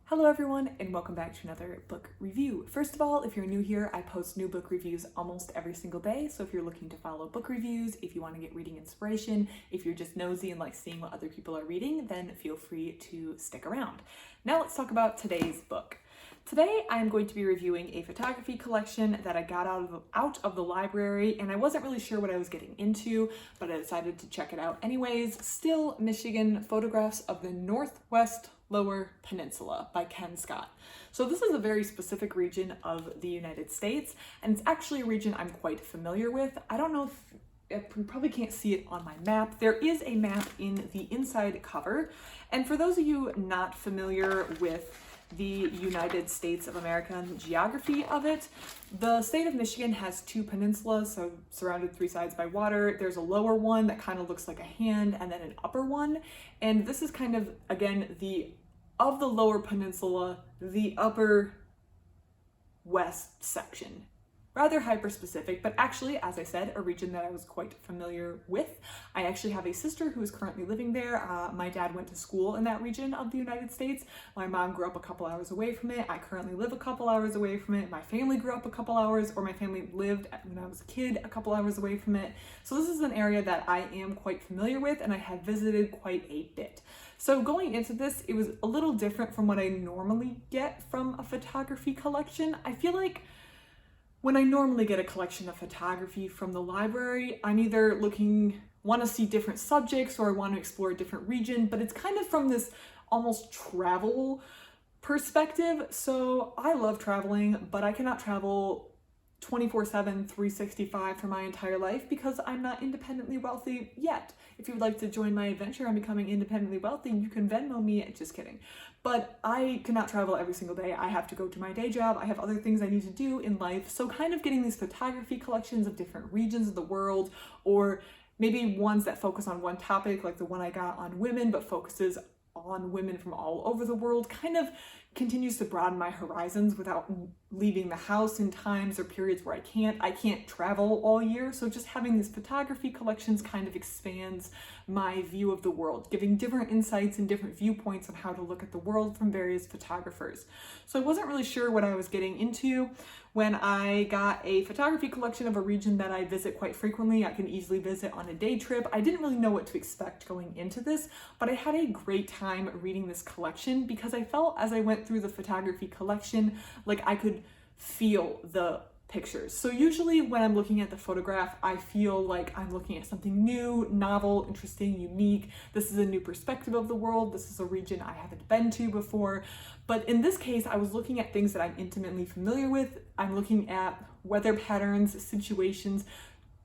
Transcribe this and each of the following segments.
Hello everyone, and welcome back to another book review. First of all, if you're new here, I post new book reviews almost every single day, so if you're looking to follow book reviews, if you want to get reading inspiration, if you're just nosy and like seeing what other people are reading, then feel free to stick around. Now let's talk about today's book. Today I'm going to be reviewing a photography collection that I got out of the library, and I wasn't really sure what I was getting into, but I decided to check it out anyways. Still Michigan: Photographs of the Northwest Lower Peninsula by Ken Scott. So this is a very specific region of the United States, and it's actually a region I'm quite familiar with. I don't know if you probably can't see it on my map. There is a map in the inside cover, and for those of you not familiar with the United States of America and the geography of it, the state of Michigan has two peninsulas, so surrounded three sides by water. There's a lower one that kind of looks like a hand, and then an upper one. And this is kind of, again, of the lower peninsula, the upper west section. Rather hyper-specific, but actually, as I said, a region that I was quite familiar with. I actually have a sister who is currently living there. My dad went to school in that region of the United States. My mom grew up a couple hours away from it. I currently live a couple hours away from it. My family grew up a couple hours, or my family lived when I was a kid a couple hours away from it. So this is an area that I am quite familiar with, and I have visited quite a bit. So going into this, it was a little different from what I normally get from a photography collection. I feel like when I normally get a collection of photography from the library, I'm either want to see different subjects, or I want to explore a different region, but it's kind of from this almost travel perspective. So I love traveling, but I cannot travel 24/7, 365 for my entire life because I'm not independently wealthy yet. If you would like to join my adventure on becoming independently wealthy, you can Venmo me. Just kidding. But I cannot travel every single day. I have to go to my day job. I have other things I need to do in life. So kind of getting these photography collections of different regions of the world, or maybe ones that focus on one topic, like the one I got on women, but focuses on women from all over the world, kind of continues to broaden my horizons without leaving the house in times or periods where I can't travel all year. So just having these photography collections kind of expands my view of the world, giving different insights and different viewpoints on how to look at the world from various photographers. So I wasn't really sure what I was getting into when I got a photography collection of a region that I visit quite frequently. I can easily visit on a day trip. I didn't really know what to expect going into this, but I had a great time reading this collection because I felt as I went through the photography collection, like I could feel the pictures. So usually when I'm looking at the photograph, I feel like I'm looking at something new, novel, interesting, unique. This is a new perspective of the world. This is a region I haven't been to before. But in this case, I was looking at things that I'm intimately familiar with. I'm looking at weather patterns, situations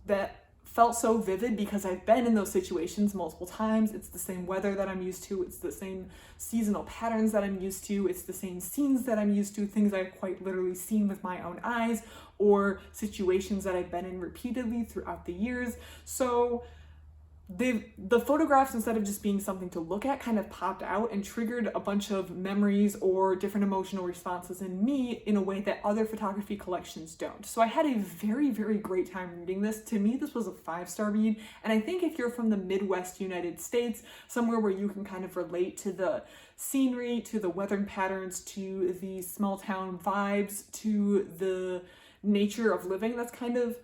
that felt so vivid because I've been in those situations multiple times. It's the same weather that I'm used to. It's the same seasonal patterns that I'm used to. It's the same scenes that I'm used to, things I've quite literally seen with my own eyes, or situations that I've been in repeatedly throughout the years. So the photographs, instead of just being something to look at, kind of popped out and triggered a bunch of memories or different emotional responses in me in a way that other photography collections don't. So I had a very, very great time reading this. To me, this was a 5-star read. And I think if you're from the Midwest United States, somewhere where you can kind of relate to the scenery, to the weather patterns, to the small town vibes, to the nature of living that's kind of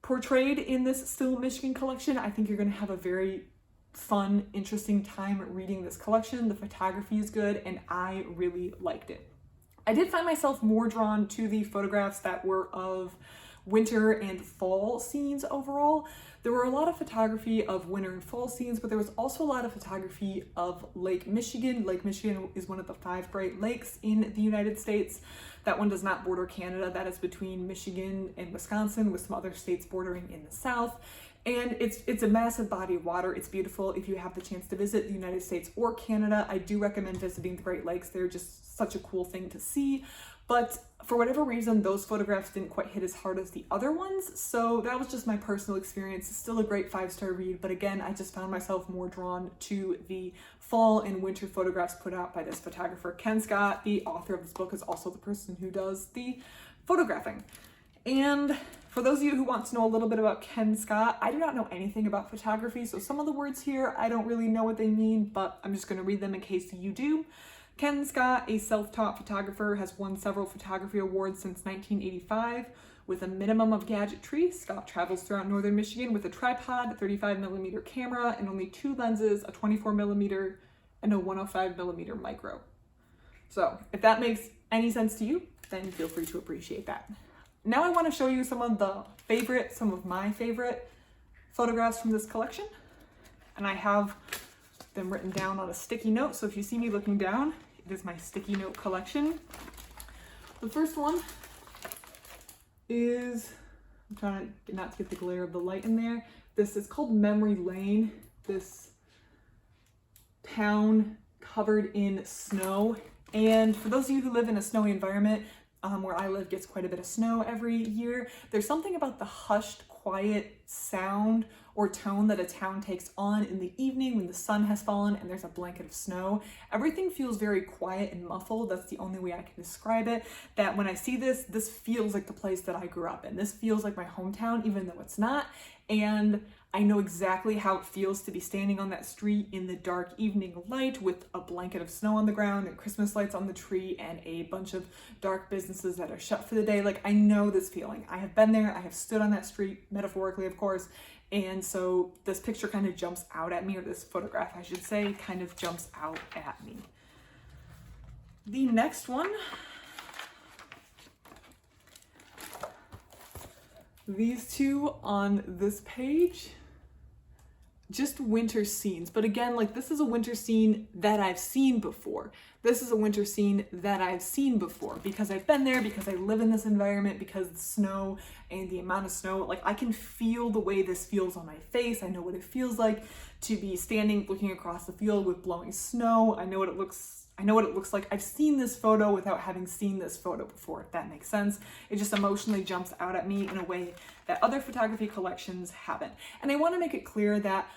portrayed in this Still Michigan collection, I think you're going to have a very fun, interesting time reading this collection. The photography is good, and I really liked it. I did find myself more drawn to the photographs that were of winter and fall scenes overall. There were a lot of photography of winter and fall scenes, but there was also a lot of photography of Lake Michigan. Lake Michigan is one of the 5 Great Lakes in the United States. That one does not border Canada. That is between Michigan and Wisconsin, with some other states bordering in the south. And it's a massive body of water. It's beautiful. If you have the chance to visit the United States or Canada, I do recommend visiting the Great Lakes. They're just such a cool thing to see. But for whatever reason, those photographs didn't quite hit as hard as the other ones. So that was just my personal experience. It's still a great 5-star read, but again, I just found myself more drawn to the fall and winter photographs put out by this photographer. Ken Scott, the author of this book, is also the person who does the photographing. And for those of you who want to know a little bit about Ken Scott, I do not know anything about photography, so some of the words here, I don't really know what they mean, but I'm just going to read them in case you do. Ken Scott, a self-taught photographer, has won several photography awards since 1985. With a minimum of gadgetry, Scott travels throughout northern Michigan with a tripod, 35mm camera, and only 2 lenses, a 24mm and a 105mm micro. So if that makes any sense to you, then feel free to appreciate that. Now I want to show you some of my favorite photographs from this collection. And I have them written down on a sticky note. So if you see me looking down, it is my sticky note collection. The first one is, I'm trying to not to get the glare of the light in there. This is called Memory Lane. This town covered in snow. And for those of you who live in a snowy environment, where I live gets quite a bit of snow every year, there's something about the hushed, quiet sound or tone that a town takes on in the evening when the sun has fallen and there's a blanket of snow. Everything feels very quiet and muffled. That's the only way I can describe it. That when I see this, this feels like the place that I grew up in. This feels like my hometown, even though it's not. And I know exactly how it feels to be standing on that street in the dark evening light with a blanket of snow on the ground and Christmas lights on the tree and a bunch of dark businesses that are shut for the day. Like, I know this feeling. I have been there. I have stood on that street, metaphorically, of course. And so this picture kind of jumps out at me, or this photograph, I should say, kind of jumps out at me. The next one, these two on this page, just winter scenes. But again, like, this is a winter scene that I've seen before. This is a winter scene that I've seen before because I've been there, because I live in this environment, because the snow and the amount of snow, like, I can feel the way this feels on my face. I know what it feels like to be standing looking across the field with blowing snow. I know what it looks like. I've seen this photo without having seen this photo before, if that makes sense. It just emotionally jumps out at me in a way that other photography collections haven't. And I want to make it clear that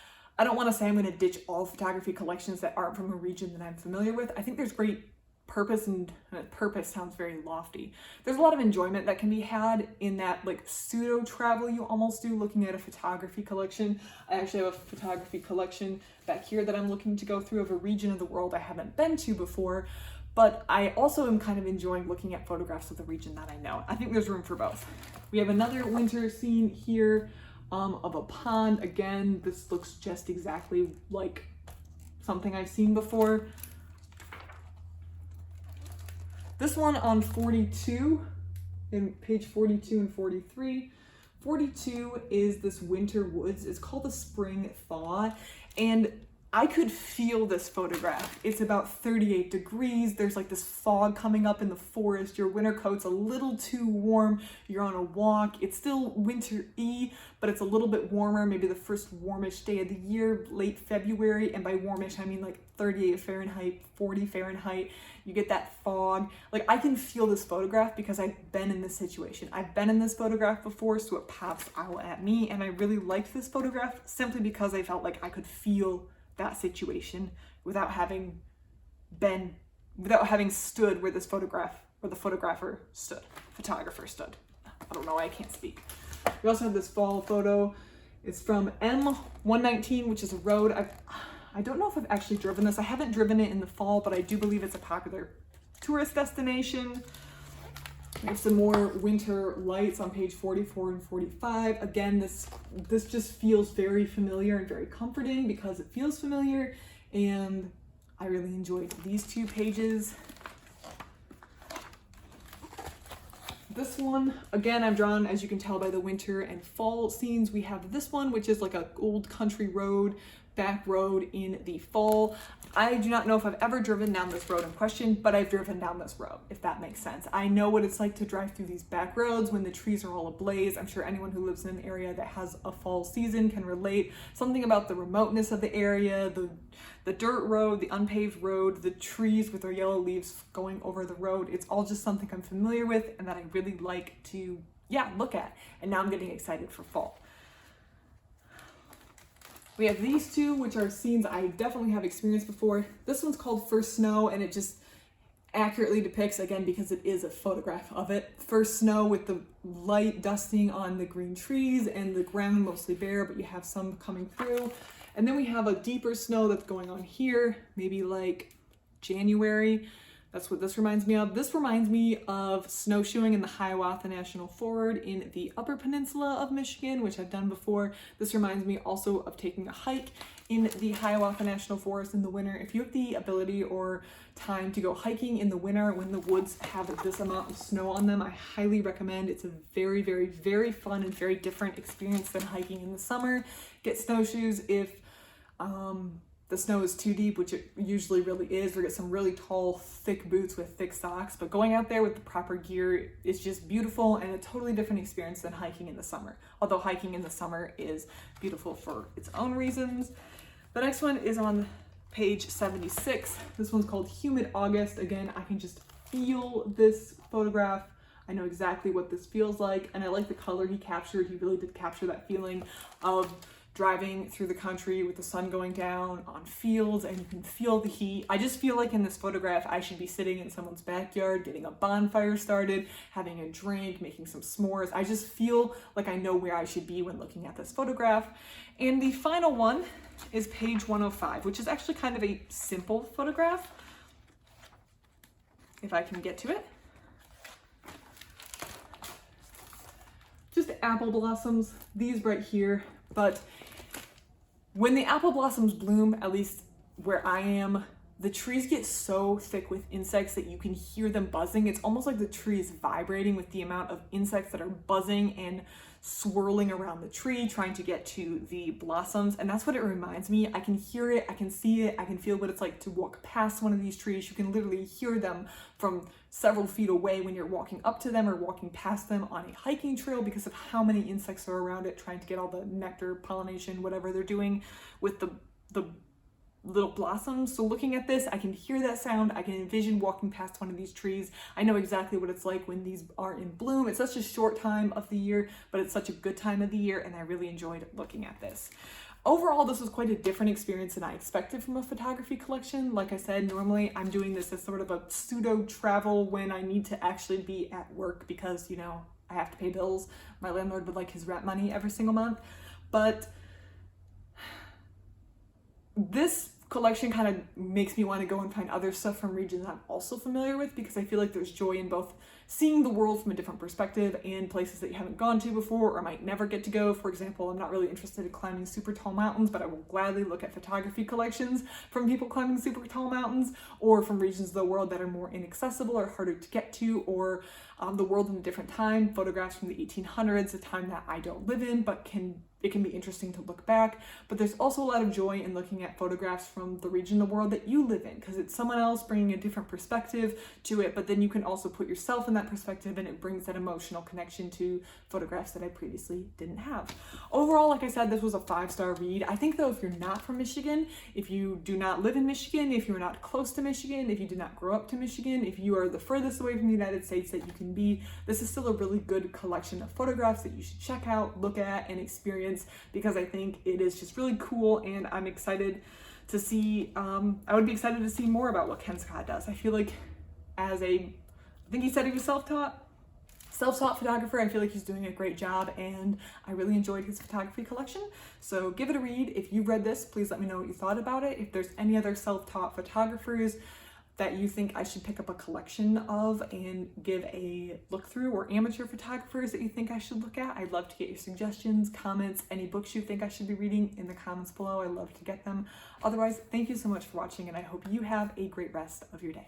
I don't want to say I'm going to ditch all photography collections that aren't from a region that I'm familiar with. I think there's great purpose, and purpose sounds very lofty. There's a lot of enjoyment that can be had in that, like, pseudo travel you almost do looking at a photography collection. I actually have a photography collection back here that I'm looking to go through of a region of the world I haven't been to before, but I also am kind of enjoying looking at photographs of the region that I know. I think there's room for both. We have another winter scene here of a pond. Again, this looks just exactly like something I've seen before. This one on 42, in page 42 and 43. 42 is this winter woods. It's called the spring thaw, and I could feel this photograph. It's about 38 degrees. There's like this fog coming up in the forest. Your winter coat's a little too warm. You're on a walk. It's still winter-y, but it's a little bit warmer. Maybe the first warmish day of the year, late February. And by warmish, I mean like 38 Fahrenheit, 40 Fahrenheit. You get that fog. Like, I can feel this photograph because I've been in this situation. I've been in this photograph before, so it pops out at me. And I really liked this photograph simply because I felt like I could feel that situation without having stood where the photographer stood. I don't know why I can't speak. We also have this fall photo. It's from M119, which is a road. I don't know if I've actually driven this. I haven't driven it in the fall, but I do believe it's a popular tourist destination. We have some more winter lights on page 44 and 45. Again, this just feels very familiar and very comforting because it feels familiar, and I really enjoyed these two pages. This one, again, I'm drawn, as you can tell by the winter and fall scenes. We have this one, which is like an old country road, back road in the fall. I do not know if I've ever driven down this road in question, but I've driven down this road, if that makes sense. I know what it's like to drive through these back roads when the trees are all ablaze. I'm sure anyone who lives in an area that has a fall season can relate. Something about the remoteness of the area, the dirt road, the unpaved road, the trees with their yellow leaves going over the road. It's all just something I'm familiar with and that I really like to, look at. And now I'm getting excited for fall. We have these two, which are scenes I definitely have experienced before. This one's called First Snow, and it just accurately depicts, again, because it is a photograph of it, first snow with the light dusting on the green trees and the ground mostly bare, but you have some coming through. And then we have a deeper snow that's going on here, maybe like January. That's what this reminds me of. This reminds me of snowshoeing in the Hiawatha National Forest in the Upper Peninsula of Michigan, which I've done before. This reminds me also of taking a hike in the Hiawatha National Forest in the winter. If you have the ability or time to go hiking in the winter when the woods have this amount of snow on them, I highly recommend. It's a very, very, very fun and very different experience than hiking in the summer. Get snowshoes if the snow is too deep, which it usually really is, or get some really tall, thick boots with thick socks. But going out there with the proper gear is just beautiful and a totally different experience than hiking in the summer. Although hiking in the summer is beautiful for its own reasons. The next one is on page 76. This one's called Humid August. Again, I can just feel this photograph. I know exactly what this feels like, and I like the color he captured. He really did capture that feeling of driving through the country with the sun going down on fields, and you can feel the heat. I just feel like in this photograph I should be sitting in someone's backyard, getting a bonfire started, having a drink, making some s'mores. I just feel like I know where I should be when looking at this photograph. And the final one is page 105, which is actually kind of a simple photograph, if I can get to it. Just apple blossoms, these right here. But when the apple blossoms bloom, at least where I am, the trees get so thick with insects that you can hear them buzzing. It's almost like the tree is vibrating with the amount of insects that are buzzing and swirling around the tree, trying to get to the blossoms. And that's what it reminds me. I can hear it, I can see it, I can feel what it's like to walk past one of these trees. You can literally hear them from several feet away when you're walking up to them or walking past them on a hiking trail because of how many insects are around it, trying to get all the nectar, pollination, whatever they're doing with the little blossoms. So looking at this, I can hear that sound. I can envision walking past one of these trees. I know exactly what it's like when these are in bloom. It's such a short time of the year, but it's such a good time of the year, and I really enjoyed looking at this. Overall, this was quite a different experience than I expected from a photography collection. Like I said, normally I'm doing this as sort of a pseudo travel when I need to actually be at work because, you know, I have to pay bills. My landlord would like his rent money every single month. But this collection kind of makes me want to go and find other stuff from regions I'm also familiar with, because I feel like there's joy in both seeing the world from a different perspective and places that you haven't gone to before or might never get to go. For example, I'm not really interested in climbing super tall mountains, but I will gladly look at photography collections from people climbing super tall mountains, or from regions of the world that are more inaccessible or harder to get to, or the world in a different time, photographs from the 1800s, a time that I don't live in, but it can be interesting to look back. But there's also a lot of joy in looking at photographs from the region of the world that you live in, because it's someone else bringing a different perspective to it, but then you can also put yourself in that perspective, and it brings that emotional connection to photographs that I previously didn't have. Overall, like I said, this was a 5-star read. I think though, if you're not from Michigan, if you do not live in Michigan, if you're not close to Michigan, if you did not grow up to Michigan, if you are the furthest away from the United States that you can be, this is still a really good collection of photographs that you should check out, look at, and experience, because I think it is just really cool, and I'm excited to see, I would be excited to see more about what Ken Scott does. I feel like I think he said he was self-taught photographer. I feel like he's doing a great job, and I really enjoyed his photography collection. So give it a read. If you read this, please let me know what you thought about it. If there's any other self-taught photographers that you think I should pick up a collection of and give a look through, or amateur photographers that you think I should look at, I'd love to get your suggestions, comments, any books you think I should be reading in the comments below. I'd love to get them. Otherwise, thank you so much for watching, and I hope you have a great rest of your day.